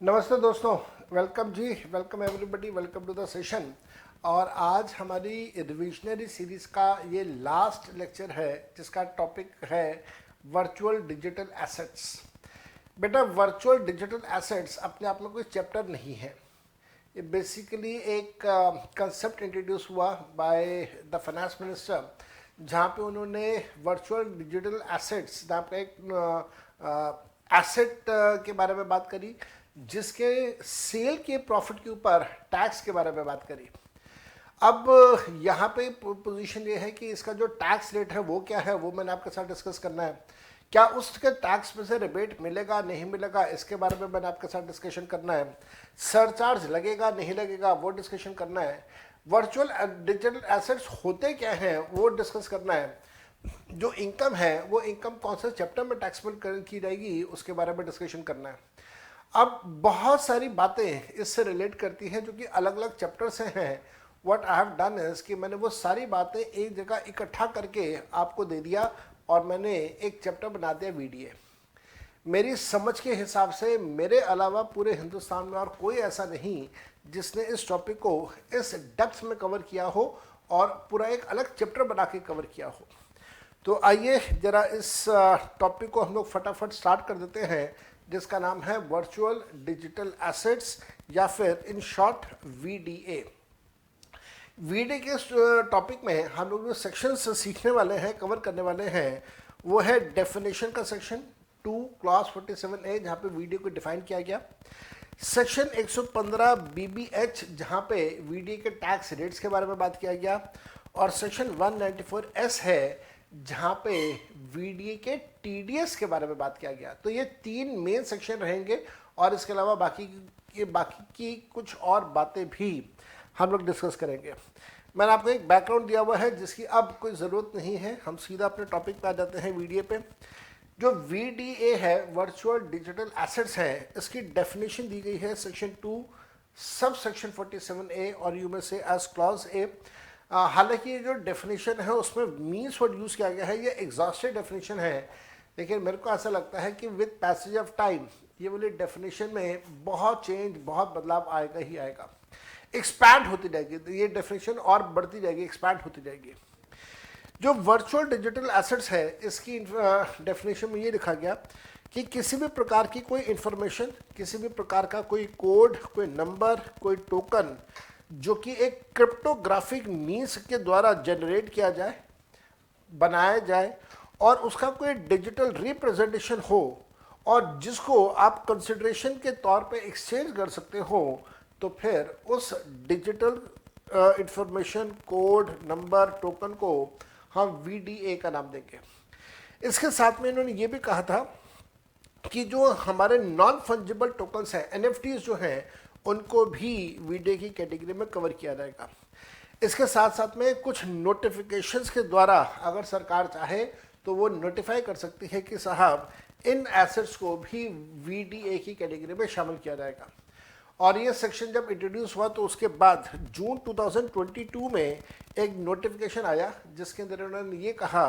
नमस्ते दोस्तों, वेलकम जी, welcome everybody, welcome to the session. और आज हमारी रिविजनरी सीरीज़ का ये लास्ट लेक्चर है जिसका टॉपिक है वर्चुअल डिजिटल एसेट्स। बेटा, वर्चुअल डिजिटल एसेट्स अपने आप में कोई चैप्टर नहीं है। ये बेसिकली एक कंसेप्ट इंट्रोड्यूस हुआ बाय द फाइनेंस मिनिस्टर, जहाँ पे उन्होंने वर्चुअल डिजिटल एसेट्स नाम का एक एसेट के बारे में बात करी, जिसके सेल के प्रॉफिट के ऊपर टैक्स के बारे में बात करी। अब यहाँ पे पोजीशन ये है कि इसका जो टैक्स रेट है वो क्या है, वो मैंने आपके साथ डिस्कस करना है। क्या उसके टैक्स में से रिबेट मिलेगा नहीं मिलेगा, इसके बारे में मैंने आपके साथ डिस्कशन करना है। सरचार्ज लगेगा नहीं लगेगा, वो डिस्कशन करना है। वर्चुअल डिजिटल एसेट्स होते क्या हैं वो डिस्कस करना है। जो इनकम है वो इनकम कौन से चैप्टर में टैक्सेबल की जाएगी उसके बारे में डिस्कशन करना है। अब बहुत सारी बातें इससे रिलेट करती हैं जो कि अलग अलग चैप्टर से हैं। What I have done is कि मैंने वो सारी बातें एक जगह इकट्ठा करके आपको दे दिया और मैंने एक चैप्टर बना दिया वीडीए। मेरी समझ के हिसाब से मेरे अलावा पूरे हिंदुस्तान में और कोई ऐसा नहीं जिसने इस टॉपिक को इस डेप्थ में कवर किया हो और पूरा एक अलग चैप्टर बना के कवर किया हो। तो आइए जरा इस टॉपिक को हम लोग फटाफट स्टार्ट कर देते हैं, जिसका नाम है वर्चुअल डिजिटल एसेट्स या फिर इन शॉर्ट वीडीए। वीडीए के टॉपिक में हम लोग जो सेक्शंस सीखने वाले हैं, कवर करने वाले हैं, वो है डेफिनेशन का सेक्शन 2 क्लॉज 47A, जहाँ पे वीडियो को डिफाइन किया गया। सेक्शन 115 BBH, जहाँ पे वीडीए के टैक्स रेट्स के बारे में बात किया गया। और सेक्शन 194S है जहाँ पे वीडीए के टीडीएस के बारे में बात किया गया। तो ये 3 मेन सेक्शन रहेंगे और इसके अलावा बाकी की कुछ और बातें भी हम लोग डिस्कस करेंगे। मैंने आपको एक बैकग्राउंड दिया हुआ है जिसकी अब कोई ज़रूरत नहीं है, हम सीधा अपने टॉपिक पे आ जाते हैं वीडियो पे। जो वीडीए है, वर्चुअल डिजिटल एसेट्स है, इसकी डेफिनेशन दी गई है सेक्शन 2 सब सेक्शन 47A और यू में से एज क्लॉज ए। हालांकि ये जो डेफिनेशन है उसमें मीन्स वर्ड यूज़ किया गया है, ये एग्जॉस्टिव डेफिनेशन है, लेकिन मेरे को ऐसा लगता है कि विद पैसेज ऑफ टाइम ये वाली डेफिनेशन में बहुत चेंज, बहुत बदलाव आएगा ही आएगा। एक्सपैंड होती जाएगी ये डेफिनेशन और बढ़ती जाएगी, एक्सपैंड होती जाएगी। जो वर्चुअल डिजिटल एसेट्स है इसकी डेफिनेशन में ये लिखा गया कि किसी भी प्रकार की कोई इंफॉर्मेशन, किसी भी प्रकार का कोई कोड, कोई नंबर, कोई टोकन जो कि एक क्रिप्टोग्राफिक मीन्स के द्वारा जनरेट किया जाए, बनाया जाए और उसका कोई डिजिटल रिप्रेजेंटेशन हो और जिसको आप कंसिडरेशन के तौर पे एक्सचेंज कर सकते हो, तो फिर उस digital information, code, number, token को हम वीडीए का नाम देंगे। इसके साथ में इन्होंने ये भी कहा था कि जो हमारे नॉन फंजिबल टोकन्स हैं, एनएफटीज जो हैं, उनको भी वीडियो की कैटेगरी में कवर किया जाएगा। इसके साथ साथ में कुछ नोटिफिकेशंस के द्वारा अगर सरकार चाहे तो वो नोटिफाई कर सकती है कि साहब इन एसेट्स को भी वीडीए की कैटेगरी में शामिल किया जाएगा। और ये सेक्शन जब इंट्रोड्यूस हुआ तो उसके बाद जून 2022 में एक नोटिफिकेशन आया जिसके अंदर उन्होंने ये कहा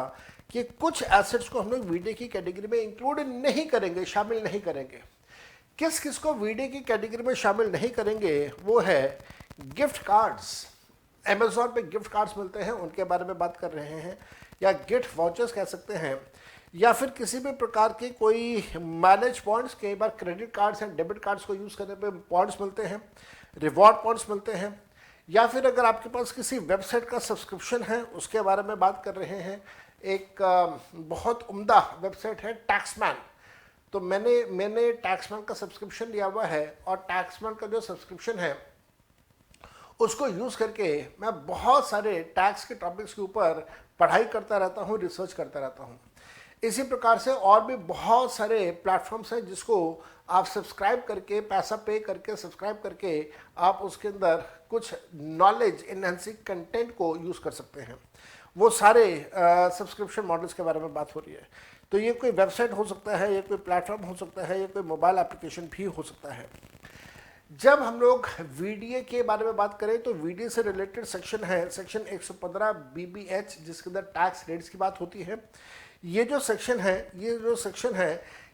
कि कुछ एसेट्स को हम लोग वीडियो की कैटेगरी में इंक्लूड नहीं करेंगे, शामिल नहीं करेंगे। किस किस को वीडियो की कैटेगरी में शामिल नहीं करेंगे, वो है गिफ्ट कार्ड्स। अमेजोन पे गिफ्ट कार्ड्स मिलते हैं, उनके बारे में बात कर रहे हैं, या गिफ्ट वाउचर्स कह सकते हैं, या फिर किसी भी प्रकार के कोई मैनेज पॉइंट्स, कई बार credit cards and debit cards को यूज़ करने पे पॉइंट्स मिलते हैं, रिवॉर्ड पॉइंट्स मिलते हैं, या फिर अगर आपके पास किसी वेबसाइट का सब्सक्रिप्शन है उसके बारे में बात कर रहे हैं। एक बहुत उम्दा वेबसाइट है टैक्समैन, तो मैंने टैक्समैन का सब्सक्रिप्शन लिया हुआ है और टैक्समैन का जो सब्सक्रिप्शन है उसको यूज़ करके मैं बहुत सारे टैक्स के टॉपिक्स के ऊपर पढ़ाई करता रहता हूँ, रिसर्च करता रहता हूँ। इसी प्रकार से और भी बहुत सारे प्लेटफॉर्म्स हैं जिसको आप सब्सक्राइब करके, पैसा पे करके सब्सक्राइब करके आप उसके अंदर कुछ नॉलेज इनहेंसिंग कंटेंट को यूज़ कर सकते हैं। वो सारे सब्सक्रिप्शन मॉडल्स के बारे में बात हो रही है। तो ये कोई वेबसाइट हो सकता है, ये कोई प्लेटफॉर्म हो सकता है, ये कोई मोबाइल एप्लीकेशन भी हो सकता है। जब हम लोग वीडीए के बारे में बात करें तो वीडीए से रिलेटेड सेक्शन है सेक्शन 115 BBH, जिसके अंदर टैक्स रेट्स की बात होती है। ये जो सेक्शन है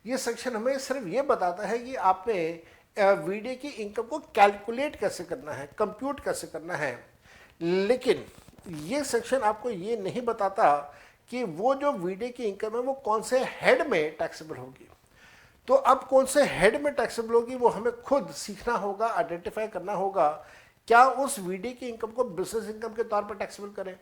ये सेक्शन हमें सिर्फ ये बताता है कि आपने वीडियो की इनकम को कैलकुलेट कैसे करना है, कंप्यूट कैसे करना है। लेकिन ये सेक्शन आपको ये नहीं बताता कि वो जो वीडियो की इनकम है वो कौन से हेड में टैक्सेबल होगी। तो अब कौन से हेड में टैक्सेबल होगी वो हमें खुद सीखना होगा, आइडेंटिफाई करना होगा। क्या उस वीडियो की इनकम को बिजनेस इनकम के तौर पर टैक्सेबल करें,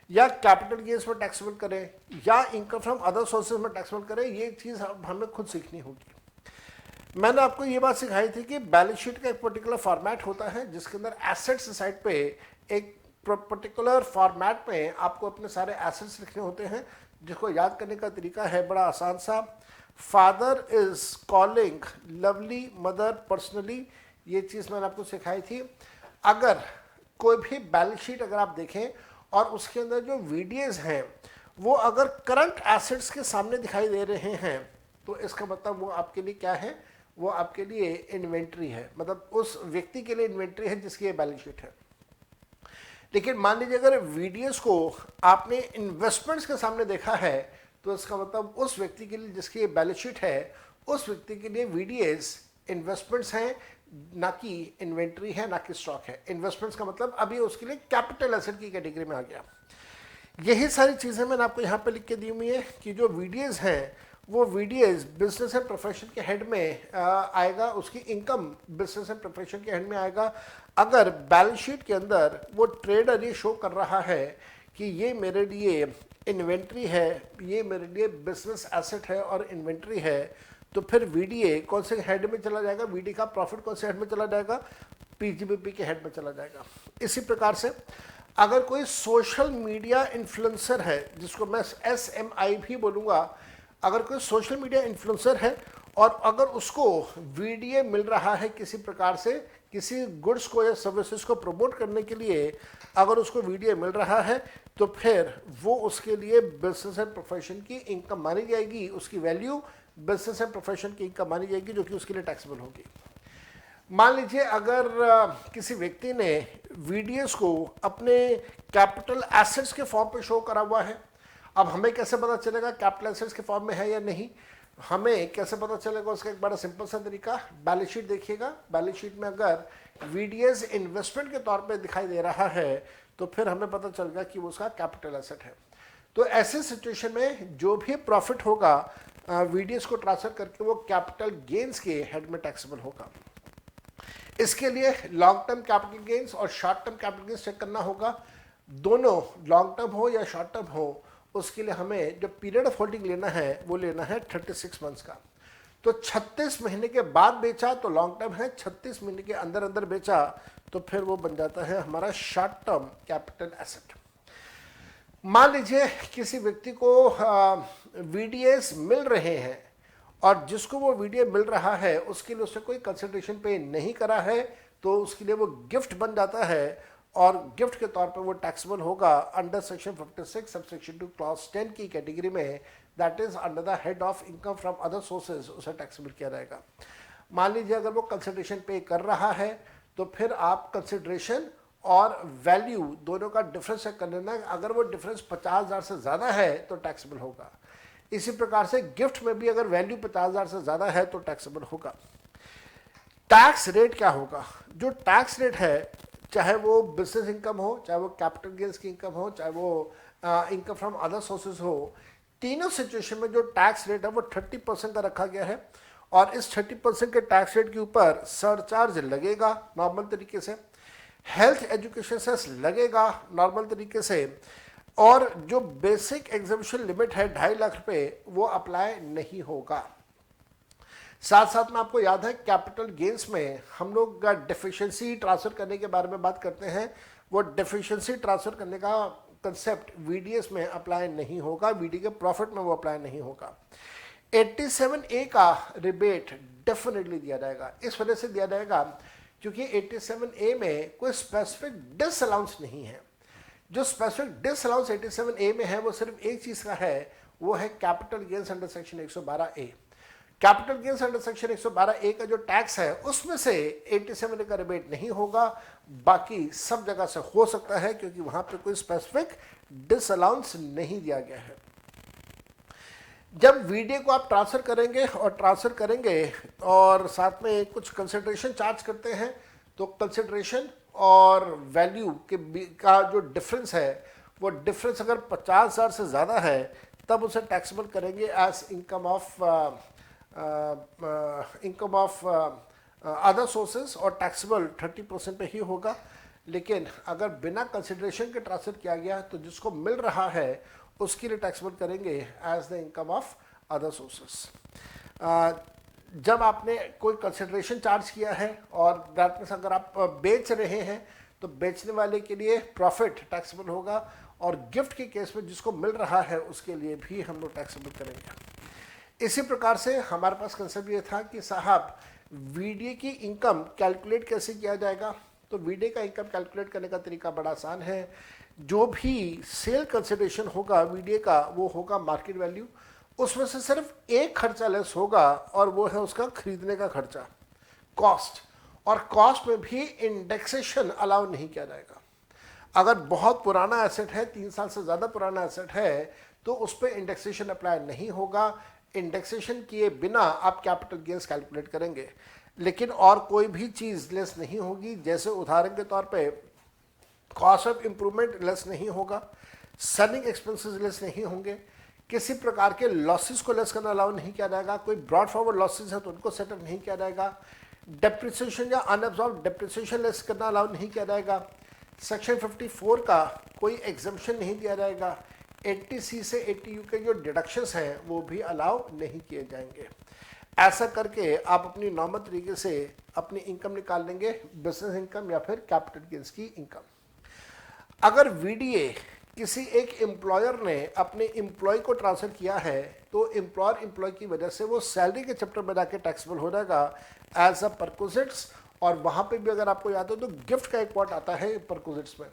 या कैपिटल गेन्स में टैक्सेबल करें, या इनकम फ्रॉम अदर सोर्सेज में टैक्सेबल करें, ये चीज़ हमें खुद सीखनी होगी। मैंने आपको ये बात सिखाई थी कि बैलेंस शीट का एक पर्टिकुलर फॉर्मेट होता है जिसके अंदर एसेट्स साइड पे एक पर्टिकुलर फॉर्मेट में आपको अपने सारे एसेट्स लिखने होते हैं, जिसको याद करने का तरीका है बड़ा आसान सा। Father is calling lovely mother personally, ये चीज़ मैंने आपको सिखाई थी। अगर कोई भी बैलेंस शीट अगर आप देखें और उसके अंदर जो वीडियोज हैं वो अगर करंट एसेट्स के सामने दिखाई दे रहे हैं तो इसका मतलब वो आपके लिए क्या है, वो आपके लिए इन्वेंट्री है, मतलब उस व्यक्ति के लिए इन्वेंट्री है जिसकी ये बैलेंस शीट है। लेकिन मान लीजिए अगर वीडियोस को आपने इन्वेस्टमेंट्स के सामने देखा है तो इसका मतलब उस व्यक्ति के लिए जिसकी ये बैलेंस शीट है, उस व्यक्ति के लिए वीडियोस इन्वेस्टमेंट्स हैं, ना कि इन्वेंट्री है, ना कि स्टॉक है। इन्वेस्टमेंट्स का मतलब अभी उसके लिए कैपिटल एसेट की कैटेगरी में आ गया। यही सारी चीज़ें मैंने आपको यहाँ पे लिख के दी हुई है कि जो वीडियोस हैं वो वीडियोस बिजनेस एंड प्रोफेशन के हेड में आएगा, उसकी इनकम बिजनेस एंड प्रोफेशन के हेड में आएगा। अगर बैलेंस शीट के अंदर वो ट्रेडर ये शो कर रहा है कि ये मेरे लिए इन्वेंट्री है, ये मेरे लिए बिजनेस एसेट है और इन्वेंट्री है, तो फिर वीडीए कौन से हेड में चला जाएगा, वीडी का प्रॉफिट कौन से हेड में चला जाएगा, पीजीबीपी के हेड में चला जाएगा। इसी प्रकार से अगर कोई सोशल मीडिया इन्फ्लुएंसर है, जिसको मैं SMI भी बोलूँगा, अगर कोई सोशल मीडिया इन्फ्लुएंसर है और अगर उसको वीडियो मिल रहा है किसी प्रकार से, किसी गुड्स को या सर्विसेज को प्रमोट करने के लिए अगर उसको वीडियो मिल रहा है, तो फिर वो उसके लिए बिजनेस एंड प्रोफेशन की इनकम मानी जाएगी, उसकी वैल्यू बिजनेस एंड प्रोफेशन की इनकम मानी जाएगी, जो कि उसके लिए टैक्सेबल होगी। मान लीजिए अगर किसी व्यक्ति ने वीडियोस को अपने कैपिटल एसेट्स के फॉर्म पे शो करा हुआ है। अब हमें कैसे पता चलेगा कैपिटल एसेट्स के फॉर्म में है या नहीं, हमें कैसे पता चलेगा, उसका एक बड़ा सिंपल सा तरीका, बैलेंस शीट देखिएगा। बैलेंस शीट में अगर वीडियोस इन्वेस्टमेंट के तौर पे दिखाई दे रहा है तो फिर हमें पता चलेगा कि वो उसका कैपिटल एसेट है। तो ऐसे सिचुएशन में जो भी प्रॉफिट होगा वीडियोस को ट्रांसफर करके वो कैपिटल गेन्स के हेड में टैक्सेबल होगा। इसके लिए लॉन्ग टर्म कैपिटल गेन्स और short term capital gains check करना होगा। दोनों लॉन्ग टर्म हो या शॉर्ट टर्म हो, उसके लिए हमें जो पीरियड ऑफ होल्डिंग लेना है वो लेना है 36 मंथ्स का। तो 36 महीने के बाद बेचा तो लॉन्ग टर्म है, 36 महीने के अंदर अंदर बेचा तो फिर वो बन जाता है हमारा शॉर्ट टर्म कैपिटल एसेट। मान लीजिए किसी व्यक्ति को वीडियोस मिल रहे हैं और जिसको वो वीडियो मिल रहा है उसके लिए उसने कोई कंसिडरेशन पे नहीं करा है, तो उसके लिए वो गिफ्ट बन जाता है और गिफ्ट के तौर पे वो टैक्सेबल होगा अंडर सेक्शन 56 सबसेक्शन 2 क्लॉज 10 की कैटेगरी में, that is under the head of income from other sources, उसे टैक्सेबल किया जाएगा। मान लीजिए अगर वो कंसिडरेशन पे कर रहा है तो फिर आप कंसिडरेशन और वैल्यू दोनों का डिफरेंस चेक कर लेना, अगर वो डिफरेंस 50,000 से ज़्यादा है तो टैक्सेबल होगा। इसी प्रकार से गिफ्ट में भी अगर वैल्यू 50,000 से ज़्यादा है तो टैक्सेबल होगा। टैक्स रेट क्या होगा, जो टैक्स रेट है चाहे वो बिजनेस इनकम हो, चाहे वो कैपिटल गेन्स की इनकम हो, चाहे वो इनकम फ्रॉम अदर सोर्सेज हो, तीनों सिचुएशन में जो टैक्स रेट है वो 30% का रखा गया है और इस 30% के टैक्स रेट के ऊपर सरचार्ज लगेगा नॉर्मल तरीके से, हेल्थ एजुकेशन सेस लगेगा नॉर्मल तरीके से, और जो बेसिक एग्जामिशन लिमिट है 2.5 लाख रुपए वो अप्लाई नहीं होगा। साथ साथ में आपको याद है कैपिटल गेन्स में हम लोग डिफिशिएंसी ट्रांसफर करने के बारे में बात करते हैं, वो डिफिशिएंसी ट्रांसफर करने का कंसेप्ट वीडीएस में अप्लाई नहीं होगा, वीडी के प्रॉफिट में वो अप्लाई नहीं होगा। 87A का रिबेट डेफिनेटली दिया जाएगा, इस वजह से दिया जाएगा क्योंकि 87A में कोई स्पेसिफिक डिसअलाउंस नहीं है। जो स्पेसिफिक डिसअलाउंस 87A में है वो सिर्फ एक चीज़ का है, वो है capital gains under section 112A। Capital gains under section 112A का जो टैक्स है उसमें से 87A का रिबेट नहीं होगा, बाकी सब जगह से हो सकता है क्योंकि वहां पे कोई स्पेसिफिक डिसअलाउंस नहीं दिया गया है। जब वीडियो को आप ट्रांसफ़र करेंगे और साथ में कुछ कंसिडरेशन चार्ज करते हैं, तो कंसिडरेशन और वैल्यू का जो डिफरेंस है, वो डिफरेंस अगर 50,000 से ज़्यादा है तब उसे टैक्सेबल करेंगे as income of other sources, और टैक्सेबल 30% पे ही होगा। लेकिन अगर बिना कंसिडरेशन के ट्रांसफर किया गया तो जिसको मिल रहा है उसके लिए टैक्सेबल करेंगे as the income of other sources. जब आपने कोई कंसिडरेशन चार्ज किया है और दैट मीन्स अगर आप बेच रहे हैं तो बेचने वाले के लिए प्रॉफिट टैक्सेबल होगा, और गिफ्ट के केस में जिसको मिल रहा है उसके लिए भी हम लोग टैक्सेबल करेंगे। इसी प्रकार से हमारे पास कंसेप्ट ये था कि साहब वीडियो की इनकम कैलकुलेट कैसे किया जाएगा। तो वीडियो का इनकम कैलकुलेट करने का तरीका बड़ा आसान है। जो भी सेल कंसिडरेशन होगा वीडियो का, वो होगा मार्केट वैल्यू, उसमें से सिर्फ एक खर्चा लेस होगा और वो है उसका खरीदने का खर्चा, कॉस्ट। और कॉस्ट में भी इंडेक्सेशन अलाउ नहीं किया जाएगा। अगर बहुत पुराना एसेट है, 3 साल से ज़्यादा पुराना एसेट है, तो उस पर इंडेक्सेशन अप्लाई नहीं होगा। इंडेक्सेशन किए बिना आप कैपिटल गेन्स कैलकुलेट करेंगे। लेकिन और कोई भी चीज़ लेस नहीं होगी, जैसे उदाहरण के तौर पे कॉस्ट ऑफ इम्प्रूवमेंट लेस नहीं होगा, सेलिंग एक्सपेंसेस लेस नहीं होंगे, किसी प्रकार के लॉसेस को लेस करना अलाउ नहीं किया जाएगा। कोई ब्रॉड फॉरवर्ड लॉसेस है तो उनको सेटल नहीं किया जाएगा। डेप्रिसिएशन या अनअब्जॉर्ब डेप्रिसिएशन लेस करना अलाउ नहीं किया जाएगा। सेक्शन 54 का कोई एग्जम्पशन नहीं दिया जाएगा। 80C से 80U के जो डिडक्शंस हैं वो भी अलाउ नहीं किए जाएंगे। ऐसा करके आप अपनी नॉर्मल तरीके से अपनी इनकम निकाल लेंगे, बिजनेस इनकम या फिर कैपिटल गेन्स की इनकम। अगर वीडीए किसी एक एम्प्लॉयर ने अपने एम्प्लॉय को ट्रांसफ़र किया है तो एम्प्लॉयर एम्प्लॉय की वजह से वो सैलरी के चैप्टर में जाके टैक्सेबल हो जाएगा एज अ परक्विजिट्स। और वहाँ पे भी अगर आपको याद हो तो गिफ्ट का एक पार्ट आता है परक्विजिट्स में।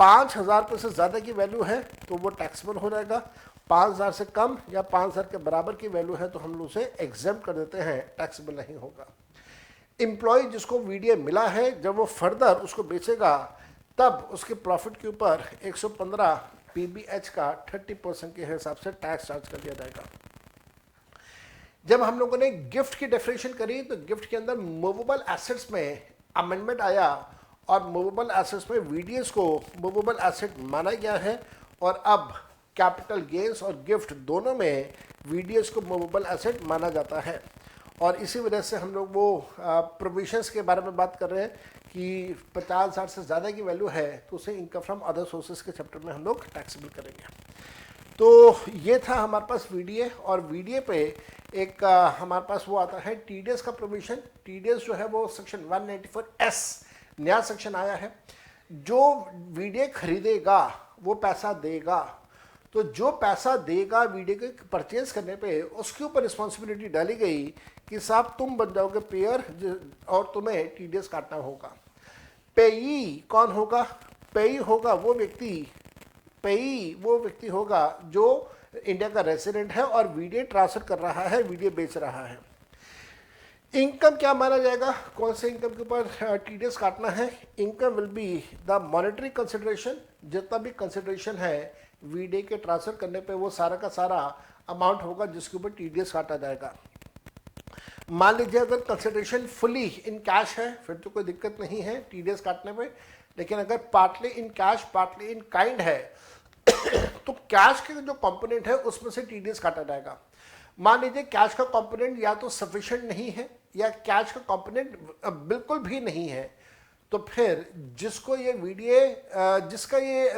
5,000 रुपये से ज़्यादा की वैल्यू है तो वो टैक्सेबल हो जाएगा। 5,000 से कम या 5,000 के बराबर की वैल्यू है तो हम लोग उसे एग्जेम्प्ट कर देते हैं, टैक्सेबल नहीं होगा। एम्प्लॉय जिसको वीडीए मिला है, जब वो फर्दर उसको बेचेगा तब उसके प्रॉफिट के ऊपर 115 PBH का 30% के हिसाब से टैक्स चार्ज कर दिया जाएगा। जब हम लोगों ने गिफ्ट की डेफिनेशन करी तो गिफ्ट के अंदर मूवेबल एसेट्स में अमेंडमेंट आया और मूवेबल एसेट्स में वीडीएस को मूवेबल एसेट माना गया है, और अब कैपिटल गेन्स और गिफ्ट दोनों में वीडीएस को मूवेबल एसेट माना जाता है। और इसी वजह से हम लोग वो प्रोविजंस के बारे में बात कर रहे हैं कि 50,000 से ज़्यादा की वैल्यू है तो उसे इनकम फ्रॉम अदर सोर्सेज के चैप्टर में हम लोग टैक्सेबल करेंगे। तो ये था हमारे पास वीडीए, और वीडीए पे एक हमारे पास वो आता है टीडीएस का प्रोविजन। टीडीएस जो है वो सेक्शन 194S नया सेक्शन आया है। जो वीडीए खरीदेगा वो पैसा देगा, तो जो पैसा देगा वीडियो के परचेज करने पे उसके ऊपर रिस्पॉन्सिबिलिटी डाली गई कि साहब तुम बन जाओगे पेयर और तुम्हें टीडीएस काटना होगा। पेई कौन होगा? पेई होगा वो व्यक्ति होगा जो इंडिया का रेसिडेंट है और वीडियो ट्रांसफर कर रहा है, वीडियो बेच रहा है। इनकम क्या माना जाएगा? कौन से इनकम के ऊपर टीडीएस काटना है? Income will be the monetary consideration. जितना भी कंसिडरेशन है वीडियो के ट्रांसफर करने पे वो सारा का सारा अमाउंट होगा जिसके ऊपर टीडीएस काटा जाएगा। मान लीजिए अगर कंसिडरेशन फुली इन कैश है फिर तो कोई दिक्कत नहीं है टीडीएस काटने में, लेकिन अगर partly in cash partly in kind है तो कैश के जो कंपोनेंट है उसमें से टीडीएस काटा जाएगा। मान लीजिए कैश का कंपोनेंट या तो सफिशिएंट नहीं है या कैश का कंपोनेंट बिल्कुल भी नहीं है, तो फिर जिसको ये वीडियो जिसका ये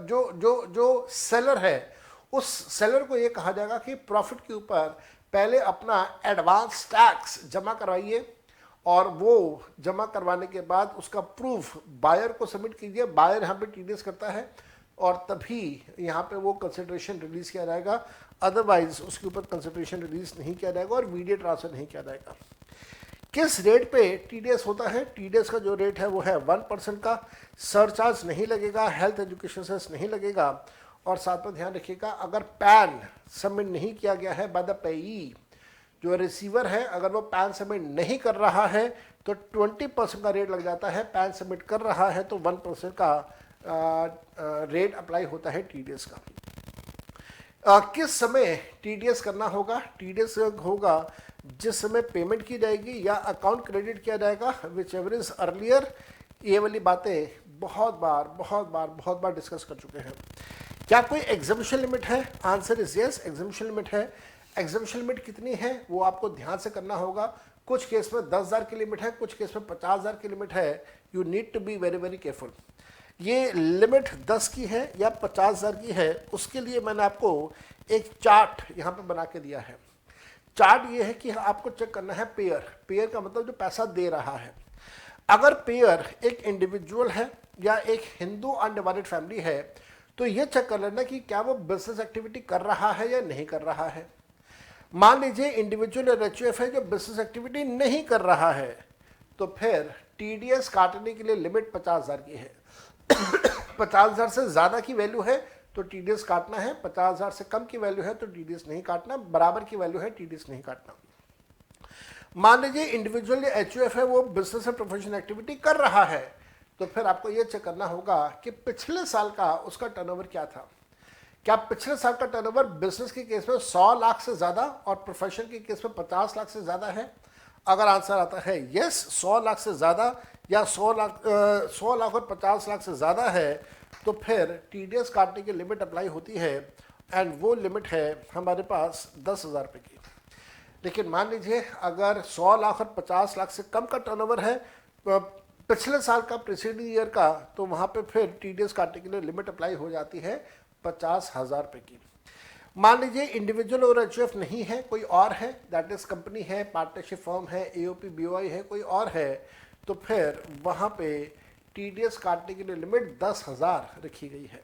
जो जो जो सेलर है उस सेलर को ये कहा जाएगा कि प्रॉफिट के ऊपर पहले अपना एडवांस टैक्स जमा करवाइए, और वो जमा करवाने के बाद उसका प्रूफ बायर को सबमिट कीजिए। बायर यहाँ पे टीडीएस करता है और तभी यहाँ पे वो कंसिडरेशन रिलीज किया जाएगा, अदरवाइज उसके ऊपर कंसिडरेशन रिलीज नहीं किया जाएगा और वीडियो ट्रांसफर नहीं किया जाएगा। किस रेट पे टीडीएस होता है? टीडीएस का जो रेट है वो है 1% का। सरचार्ज नहीं लगेगा, हेल्थ एजुकेशन सेस नहीं लगेगा, और साथ में ध्यान रखिएगा अगर पैन सबमिट नहीं किया गया है बाय द पेई, जो रिसीवर है अगर वो पैन सबमिट नहीं कर रहा है तो 20% का रेट लग जाता है। पैन सबमिट कर रहा है तो 1% का रेट अप्लाई होता है टीडीएस का। किस समय टीडीएस करना होगा? टीडीएस होगा जिस समय पेमेंट की जाएगी या अकाउंट क्रेडिट किया जाएगा, विच एवर इज अर्लियर। ये वाली बातें बहुत बार डिस्कस कर चुके हैं। क्या कोई एग्जामिशन लिमिट है? Answer is yes, exemption limit है। एग्जामिशन लिमिट कितनी है वो आपको ध्यान से करना होगा। कुछ केस में 10,000 की लिमिट है, कुछ केस में 50,000 की लिमिट है। You need to be very very careful. ये लिमिट 10 की है या 50,000 की है, उसके लिए मैंने आपको एक चार्ट यहाँ पे बना के दिया है। चार्ट ये है कि आपको चेक करना है पेयर। पेयर का मतलब जो पैसा दे रहा है। अगर पेयर एक इंडिविजुअल है या एक हिंदू अनडिवाइडेड फैमिली है, तो ये चेक कर लेना कि क्या वो बिजनेस एक्टिविटी कर रहा है या नहीं कर रहा है। मान लीजिए इंडिविजुअल या एचयूएफ है जो बिजनेस एक्टिविटी नहीं कर रहा है, तो फिर टीडीएस काटने के लिए लिमिट 50,000 की है। 50,000 से ज़्यादा की वैल्यू है तो टीडीएस काटना है, 50,000 से कम की वैल्यू है तो टीडीएस नहीं काटना, बराबर की वैल्यू है टीडीएस नहीं काटना। मान लीजिए इंडिविजुअल या एचयूएफ है वो बिजनेस और प्रोफेशनल एक्टिविटी कर रहा है, तो फिर आपको ये चेक करना होगा कि पिछले साल का उसका टर्नओवर क्या था। क्या पिछले साल का टर्नओवर बिजनेस के केस में 100 लाख से ज़्यादा और प्रोफेशनल के केस में 50 लाख से ज़्यादा है? अगर आंसर आता है यस, 100 लाख से ज़्यादा या 100 लाख और 50 लाख से ज़्यादा है, तो फिर टीडीएस काटने की लिमिट अप्लाई होती है एंड वो लिमिट है हमारे पास 10,000 रुपये की। लेकिन मान लीजिए अगर 100 लाख और 50 लाख से कम का टर्नओवर है पिछले साल का, प्रीसीडिंग ईयर का, तो वहाँ पे फिर टीडीएस काटने के लिए लिमिट अप्लाई हो जाती है 50,000 रुपये की। मान लीजिए इंडिविजुअल और एचयूएफ नहीं है, कोई और है, दैट इज कंपनी है, पार्टनरशिप फर्म है, एओपी बीओआई है, कोई और है, तो फिर वहाँ पे टीडीएस काटने के लिए लिमिट 10,000 रखी गई है।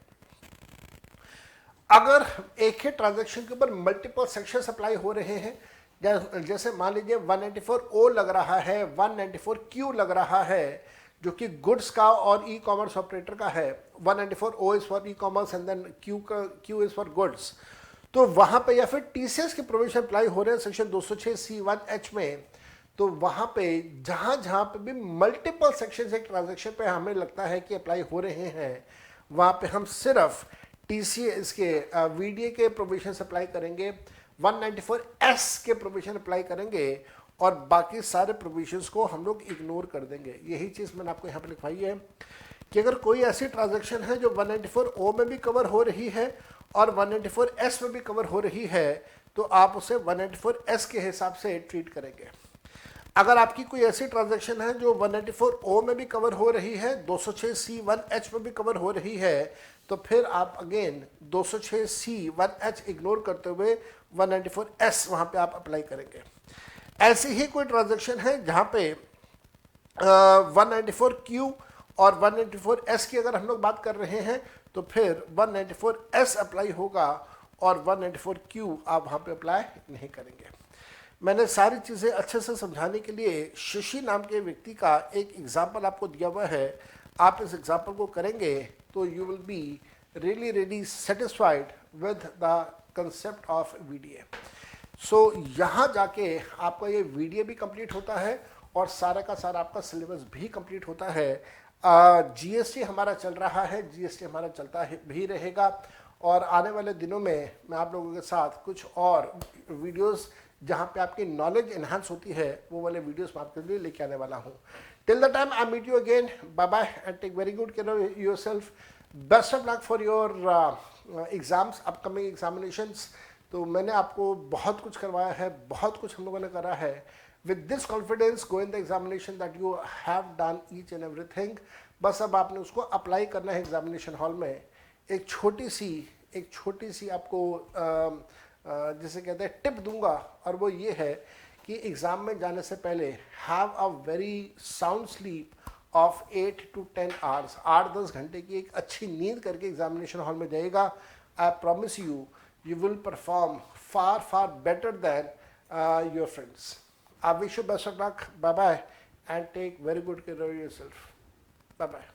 अगर एक ही ट्रांजैक्शन के ऊपर मल्टीपल सेक्शन अप्लाई हो रहे हैं, जैसे मान लीजिए 194O लग रहा है, 194Q लग रहा है, जो कि गुड्स का और ई कॉमर्स ऑपरेटर का है। 194O is for e commerce and then Q is for goods. तो वहाँ पे या फिर टीसीएस के प्रोविजन अप्लाई हो रहे हैं सेक्शन 206C1H में, तो वहाँ पे जहाँ पे भी मल्टीपल सेक्शन एक ट्रांजेक्शन पे हमें लगता है कि अप्लाई हो रहे हैं, वहाँ पे हम सिर्फ टीसीएस के वीडीए के प्रोविजन अप्लाई करेंगे, 194S के प्रोविजन अप्लाई करेंगे और बाकी सारे प्रोविजंस को हम लोग इग्नोर कर देंगे। यही चीज़ मैंने आपको यहाँ पे लिखवाई है कि अगर कोई ऐसी ट्रांजैक्शन है जो 194O में भी कवर हो रही है और 194S में भी कवर हो रही है, तो आप उसे 194S के हिसाब से ट्रीट करेंगे। अगर आपकी कोई ऐसी ट्रांजैक्शन है जो 194O में भी कवर हो रही है, 206C1H में भी कवर हो रही है, तो फिर आप अगेन 206C1H इग्नोर करते हुए 194S वहाँ पे आप अप्लाई करेंगे। ऐसी ही कोई ट्रांजैक्शन है जहाँ पे 194Q और 194S की अगर हम लोग बात कर रहे हैं, तो फिर 194S अप्लाई होगा और 194Q आप वहाँ पे अप्लाई नहीं करेंगे। मैंने सारी चीज़ें अच्छे से समझाने के लिए शशि नाम के व्यक्ति का एक एग्जाम्पल आपको दिया हुआ है। आप इस एग्जाम्पल को करेंगे तो you will be really satisfied with the concept of VDA. So यहाँ जाके आपका ये वीडीए भी कंप्लीट होता है और सारा का सारा आपका सिलेबस भी कंप्लीट होता है। जीएसटी हमारा चल रहा है, जीएसटी हमारा चलता भी रहेगा और आने वाले दिनों में मैं आप लोगों के साथ कुछ और वीडियोस जहाँ पे आपकी नॉलेज इन्हांस होती है वो वाले वीडियोस मैं आपके लिए लेके आने वाला हूँ। Till the time I meet you again, bye bye and take very good care of yourself. Best of luck for your exams, upcoming examinations. तो मैंने आपको बहुत कुछ करवाया है, बहुत कुछ हम लोगों ने करा है। With this confidence go in the examination that you have done each and everything. बस अब आपने उसको अप्लाई करना है एग्जामिनेशन हॉल में। एक छोटी सी आपको जिसे कहते हैं टिप दूंगा, और वो ये है कि एग्ज़ाम में जाने से पहले have a very sound sleep of 8 to 10 hours. 8-10 घंटे की एक अच्छी नींद करके एग्जामिनेशन हॉल में जाएगा। I promise you, you will perform far better than your friends. I wish you best of luck. Bye bye and take very good care of yourself. Bye bye.